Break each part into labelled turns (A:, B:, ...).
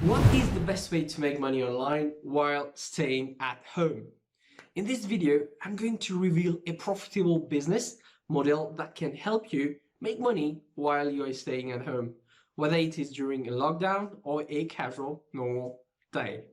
A: What is the best way to make money online while staying at home? In this video, I'm going to reveal a profitable business model that can help you make money while you are staying at home, whether it is during a lockdown or a casual, normal day.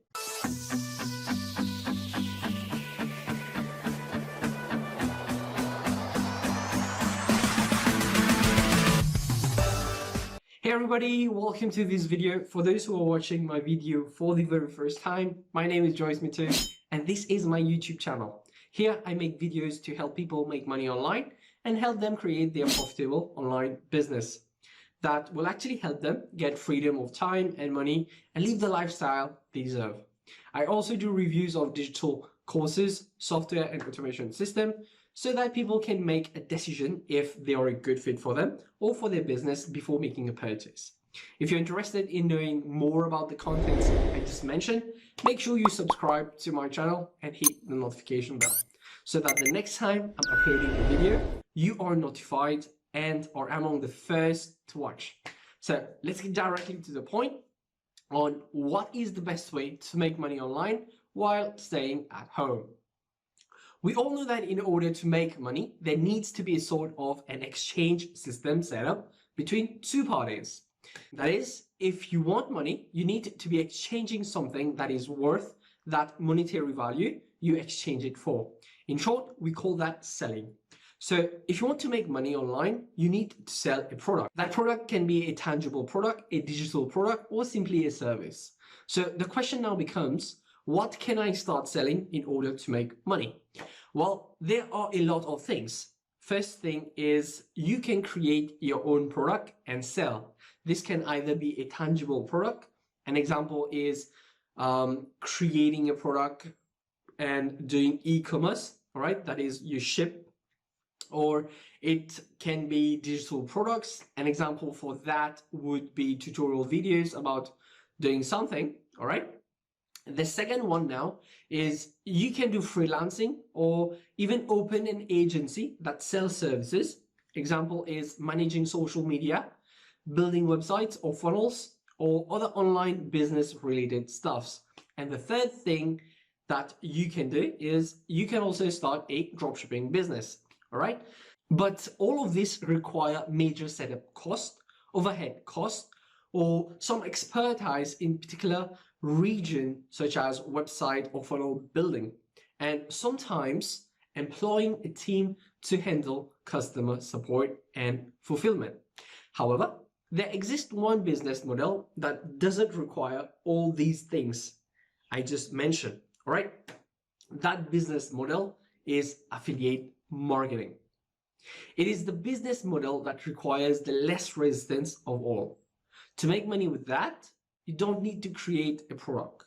A: Hey everybody, welcome to this video. For those who are watching my video for the very first time, my name is Joyce Mitu and this is my YouTube channel. Here I make videos to help people make money online and help them create their profitable online business that will actually help them get freedom of time and money and live the lifestyle they deserve. I also do reviews of digital courses, software and automation system so that people can make a decision if they are a good fit for them or for their business before making a purchase. If you're interested in knowing more about the contents I just mentioned, make sure you subscribe to my channel and hit the notification bell so that the next time I'm uploading a video, you are notified and are among the first to watch. So let's get directly to the point on what is the best way to make money online while staying at home. We all know that in order to make money, there needs to be a sort of an exchange system set up between two parties. That is, if you want money, you need to be exchanging something that is worth that monetary value you exchange it for. In short, we call that selling. So if you want to make money online, you need to sell a product. That product can be a tangible product, a digital product, or simply a service. So the question now becomes, what can I start selling in order to make money? Well, there are a lot of things. First thing is you can create your own product and sell. This can either be a tangible product. An example is creating a product and doing e-commerce, all right? That is, you ship. Or it can be digital products. An example for that would be tutorial videos about doing something, all right? The second one now is you can do freelancing or even open an agency that sells services. Example is managing social media, building websites or funnels, or other online business related stuffs. And the third thing that you can do is you can also start a dropshipping business. All right. But all of this require major setup cost, overhead cost, or some expertise in particular region, such as website or funnel building, and sometimes employing a team to handle customer support and fulfillment. However, there exists one business model that doesn't require all these things I just mentioned. All right. That business model is affiliate marketing. It is the business model that requires the less resistance of all. To make money with that, you don't need to create a product.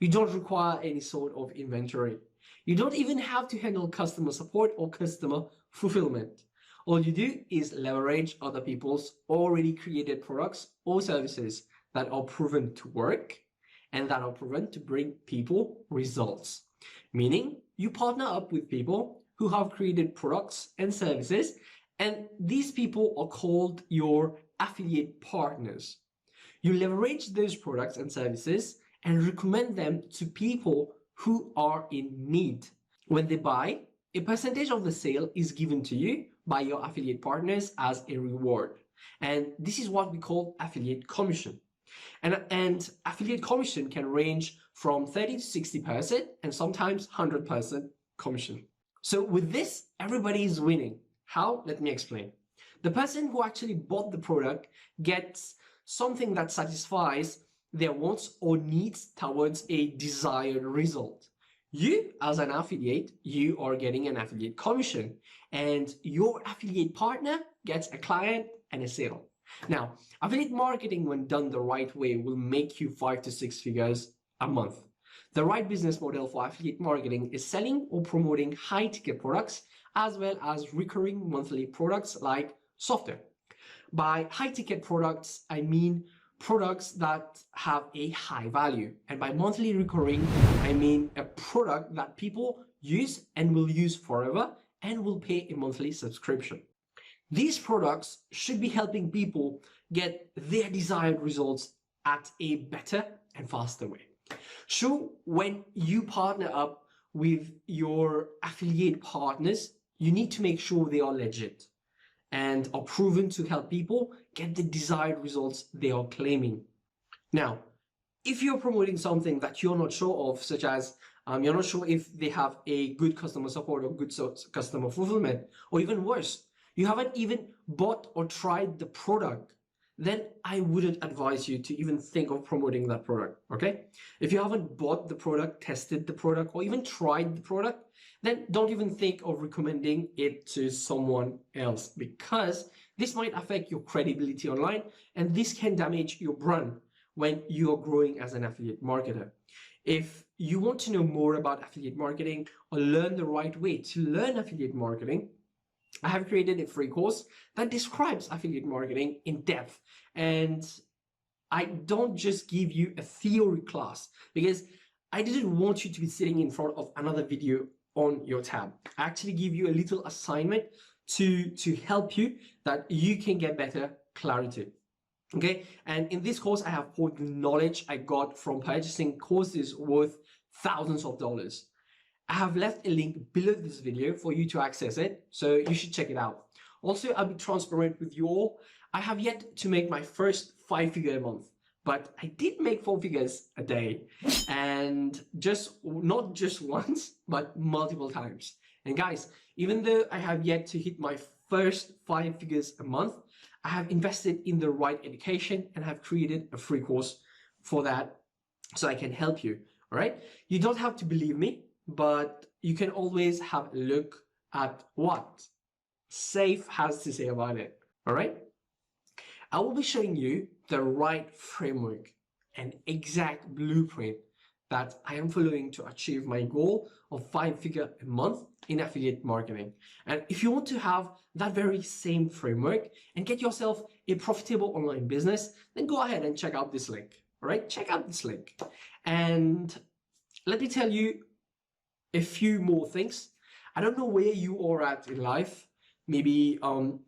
A: You don't require any sort of inventory. You don't even have to handle customer support or customer fulfillment. All you do is leverage other people's already created products or services that are proven to work and that are proven to bring people results. Meaning you partner up with people who have created products and services, and these people are called your affiliate partners. You leverage those products and services and recommend them to people who are in need. When they buy, a percentage of the sale is given to you by your affiliate partners as a reward. And this is what we call affiliate commission. And affiliate commission can range from 30 to 60% and sometimes 100% commission. So with this, everybody is winning. How? Let me explain. The person who actually bought the product gets something that satisfies their wants or needs towards a desired result. You, as an affiliate, you are getting an affiliate commission, and your affiliate partner gets a client and a sale. Now, affiliate marketing, when done the right way, will make you 5 to 6 figures a month. The right business model for affiliate marketing is selling or promoting high-ticket products as well as recurring monthly products like software. By high-ticket products, I mean products that have a high value. And by monthly recurring, I mean a product that people use and will use forever and will pay a monthly subscription. These products should be helping people get their desired results at a better and faster way. Sure, when you partner up with your affiliate partners, you need to make sure they are legit and are proven to help people get the desired results they are claiming. Now, if you're promoting something that you're not sure of, such as you're not sure if they have a good customer support or good customer fulfillment, or even worse, you haven't even bought or tried the product, then I wouldn't advise you to even think of promoting that product, okay? If you haven't bought the product, tested the product, or even tried the product, then don't even think of recommending it to someone else, because this might affect your credibility online, and this can damage your brand when you are growing as an affiliate marketer. If you want to know more about affiliate marketing or learn the right way to learn affiliate marketing, I have created a free course that describes affiliate marketing in depth. And I don't just give you a theory class, because I didn't want you to be sitting in front of another video on your tab. I actually give you a little assignment to help you that you can get better clarity. Okay, and in this course, I have poured the knowledge I got from purchasing courses worth thousands of dollars. I have left a link below this video for you to access it, so you should check it out. Also, I'll be transparent with you all. I have yet to make my first 5-figure a month, but I did make 4 figures a day, and not just once, but multiple times. And guys, even though I have yet to hit my first 5 figures a month, I have invested in the right education and have created a free course for that, so I can help you. All right, you don't have to believe me, but you can always have a look at what Safe has to say about it. All right, I will be showing you the right framework and exact blueprint that I am following to achieve my goal of 5-figure a month in affiliate marketing. And if you want to have that very same framework and get yourself a profitable online business, then go ahead and check out this link. All right, check out this link. And let me tell you a few more things. I don't know where you are at in life. Maybe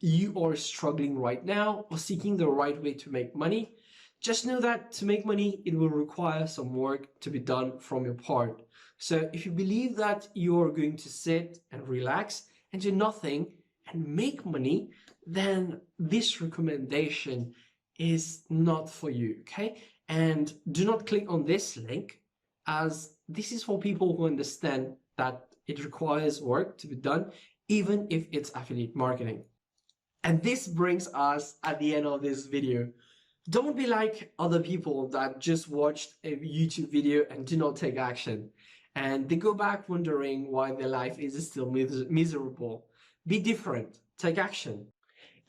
A: you are struggling right now or seeking the right way to make money. Just know that to make money, it will require some work to be done from your part. So if you believe that you're going to sit and relax and do nothing and make money, then this recommendation is not for you, okay? And do not click on this link, as this is for people who understand that it requires work to be done, even if it's affiliate marketing. And this brings us at the end of this video. Don't be like other people that just watched a YouTube video and do not take action, and they go back wondering why their life is still miserable. Be different, take action.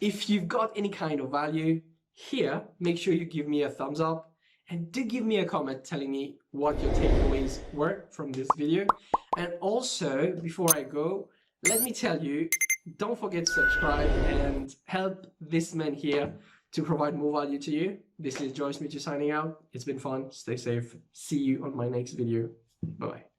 A: If you've got any kind of value here, make sure you give me a thumbs up, and do give me a comment telling me what your takeaways were from this video. And also, before I go, let me tell you, don't forget to subscribe and help this man here to provide more value to you. This is Joyce Mitu signing out. It's been fun. Stay safe. See you on my next video. Bye-bye.